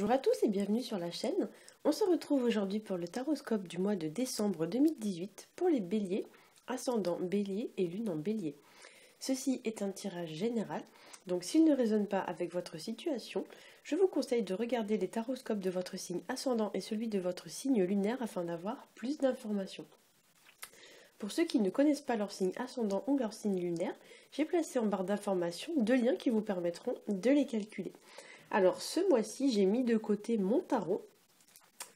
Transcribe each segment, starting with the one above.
Bonjour à tous et bienvenue sur la chaîne. On se retrouve aujourd'hui pour le taroscope du mois de décembre 2018 pour les béliers, ascendant bélier et lune en bélier. Ceci est un tirage général, donc s'il ne résonne pas avec votre situation, je vous conseille de regarder les taroscopes de votre signe ascendant et celui de votre signe lunaire afin d'avoir plus d'informations. Pour ceux qui ne connaissent pas leur signe ascendant ou leur signe lunaire, j'ai placé en barre d'informations deux liens qui vous permettront de les calculer. Alors ce mois-ci, j'ai mis de côté mon tarot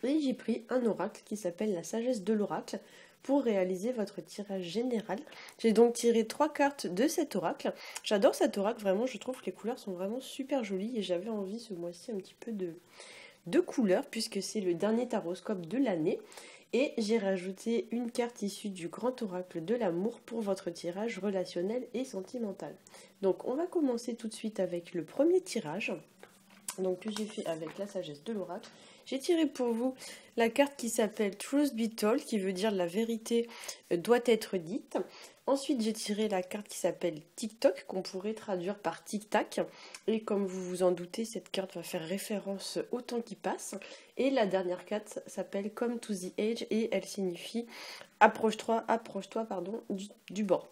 et j'ai pris un oracle qui s'appelle la sagesse de l'oracle pour réaliser votre tirage général. J'ai donc tiré 3 cartes de cet oracle. J'adore cet oracle, vraiment, je trouve que les couleurs sont vraiment super jolies et j'avais envie ce mois-ci un petit peu de couleurs puisque c'est le dernier taroscope de l'année. Et j'ai rajouté une carte issue du grand oracle de l'amour pour votre tirage relationnel et sentimental. Donc on va commencer tout de suite avec le premier tirage. Donc que j'ai fait avec la sagesse de l'oracle. J'ai tiré pour vous la carte qui s'appelle Truth Be Told, qui veut dire la vérité doit être dite. Ensuite, j'ai tiré la carte qui s'appelle TikTok, qu'on pourrait traduire par Tic-Tac. Et comme vous vous en doutez, cette carte va faire référence au temps qui passe. Et la dernière carte s'appelle Come to the Edge et elle signifie approche-toi du bord.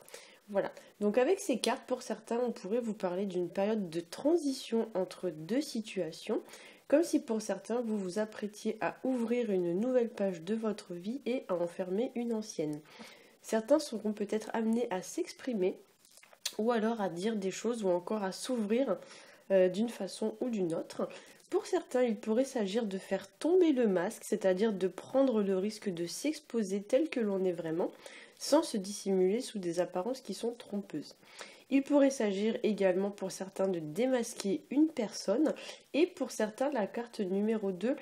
Voilà, donc avec ces cartes, pour certains, on pourrait vous parler d'une période de transition entre deux situations, comme si pour certains, vous vous apprêtiez à ouvrir une nouvelle page de votre vie et à enfermer une ancienne. Certains seront peut-être amenés à s'exprimer, ou alors à dire des choses, ou encore à s'ouvrir d'une façon ou d'une autre. Pour certains, il pourrait s'agir de faire tomber le masque, c'est-à-dire de prendre le risque de s'exposer tel que l'on est vraiment, sans se dissimuler sous des apparences qui sont trompeuses. Il pourrait s'agir également pour certains de démasquer une personne et pour certains, la carte numéro 2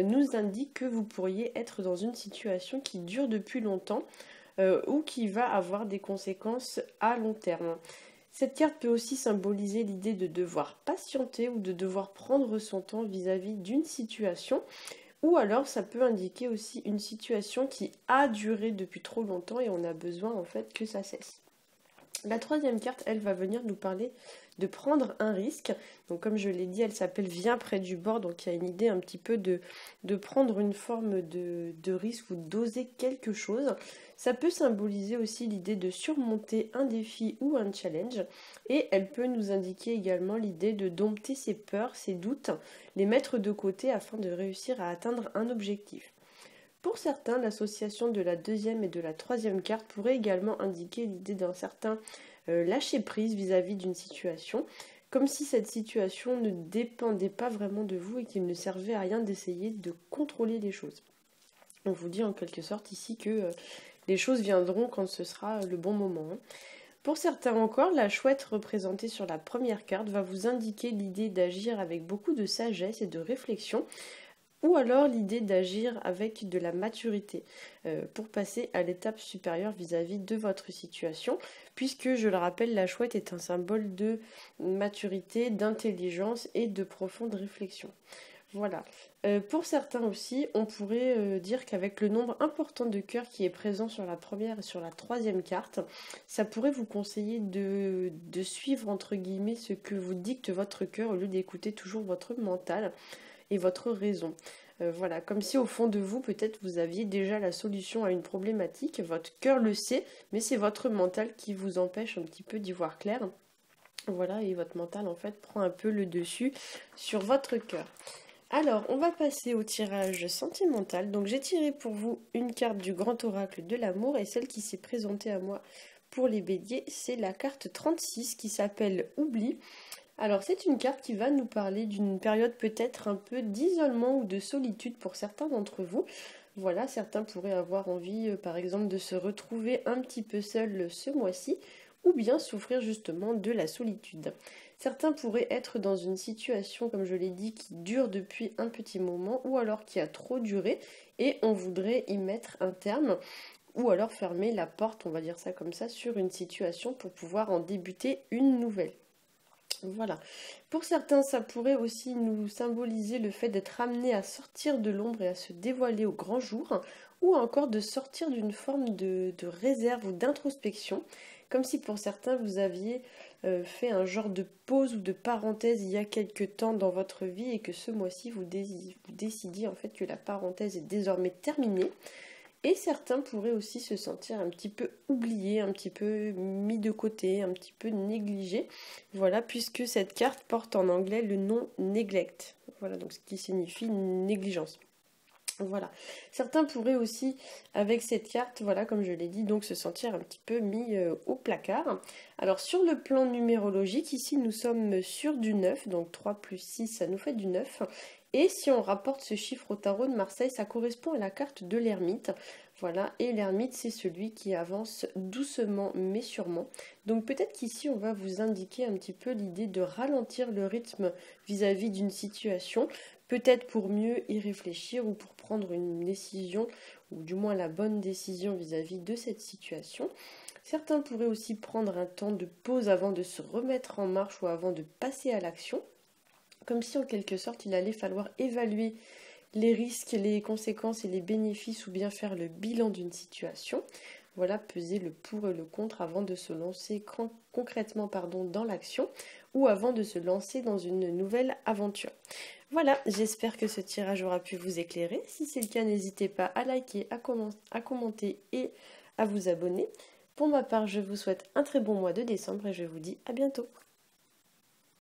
nous indique que vous pourriez être dans une situation qui dure depuis longtemps ou qui va avoir des conséquences à long terme. Cette carte peut aussi symboliser l'idée de devoir patienter ou de devoir prendre son temps vis-à-vis d'une situation. Ou alors ça peut indiquer aussi une situation qui a duré depuis trop longtemps et on a besoin en fait que ça cesse. La troisième carte, elle va venir nous parler de prendre un risque. Donc comme je l'ai dit, elle s'appelle Viens près du bord. Donc il y a une idée un petit peu de prendre une forme de risque ou d'oser quelque chose. Ça peut symboliser aussi l'idée de surmonter un défi ou un challenge. Et elle peut nous indiquer également l'idée de dompter ses peurs, ses doutes, les mettre de côté afin de réussir à atteindre un objectif. Pour certains, l'association de la deuxième et de la troisième carte pourrait également indiquer l'idée d'un certain lâcher-prise vis-à-vis d'une situation, comme si cette situation ne dépendait pas vraiment de vous et qu'il ne servait à rien d'essayer de contrôler les choses. On vous dit en quelque sorte ici que les choses viendront quand ce sera le bon moment. Pour certains encore, la chouette représentée sur la première carte va vous indiquer l'idée d'agir avec beaucoup de sagesse et de réflexion, ou alors l'idée d'agir avec de la maturité pour passer à l'étape supérieure vis-à-vis de votre situation, puisque je le rappelle, la chouette est un symbole de maturité, d'intelligence et de profonde réflexion. Voilà. Pour certains aussi, on pourrait dire qu'avec le nombre important de cœurs qui est présent sur la première et sur la troisième carte, ça pourrait vous conseiller de suivre entre guillemets ce que vous dicte votre cœur au lieu d'écouter toujours votre mental et votre raison. Voilà, comme si au fond de vous, peut-être vous aviez déjà la solution à une problématique, votre cœur le sait, mais c'est votre mental qui vous empêche un petit peu d'y voir clair. Voilà, et votre mental en fait prend un peu le dessus sur votre cœur. Alors, on va passer au tirage sentimental. Donc j'ai tiré pour vous une carte du grand oracle de l'amour et celle qui s'est présentée à moi pour les béliers, c'est la carte 36 qui s'appelle Oubli. Alors c'est une carte qui va nous parler d'une période peut-être un peu d'isolement ou de solitude pour certains d'entre vous. Voilà, certains pourraient avoir envie par exemple de se retrouver un petit peu seuls ce mois-ci ou bien souffrir justement de la solitude. Certains pourraient être dans une situation, comme je l'ai dit, qui dure depuis un petit moment ou alors qui a trop duré et on voudrait y mettre un terme ou alors fermer la porte, on va dire ça comme ça, sur une situation pour pouvoir en débuter une nouvelle. Voilà. Pour certains, ça pourrait aussi nous symboliser le fait d'être amené à sortir de l'ombre et à se dévoiler au grand jour, ou encore de sortir d'une forme de réserve ou d'introspection, comme si pour certains vous aviez fait un genre de pause ou de parenthèse il y a quelque temps dans votre vie et que ce mois-ci vous décidiez en fait que la parenthèse est désormais terminée. Et certains pourraient aussi se sentir un petit peu oubliés, un petit peu mis de côté, un petit peu négligés. Voilà, puisque cette carte porte en anglais le nom neglect. Voilà, donc ce qui signifie négligence. Voilà. Certains pourraient aussi, avec cette carte, voilà, comme je l'ai dit, donc se sentir un petit peu mis au placard. Alors sur le plan numérologique, ici nous sommes sur du 9, donc 3 plus 6, ça nous fait du 9. Et si on rapporte ce chiffre au tarot de Marseille, ça correspond à la carte de l'ermite. Voilà, et l'ermite, c'est celui qui avance doucement mais sûrement. Donc peut-être qu'ici, on va vous indiquer un petit peu l'idée de ralentir le rythme vis-à-vis d'une situation, peut-être pour mieux y réfléchir ou pour prendre une décision, ou du moins la bonne décision vis-à-vis de cette situation. Certains pourraient aussi prendre un temps de pause avant de se remettre en marche ou avant de passer à l'action, comme si en quelque sorte il allait falloir évaluer les risques, les conséquences et les bénéfices ou bien faire le bilan d'une situation. Voilà, peser le pour et le contre avant de se lancer concrètement dans l'action ou avant de se lancer dans une nouvelle aventure. Voilà, j'espère que ce tirage aura pu vous éclairer. Si c'est le cas, n'hésitez pas à liker, à commenter et à vous abonner. Pour ma part, je vous souhaite un très bon mois de décembre et je vous dis à bientôt.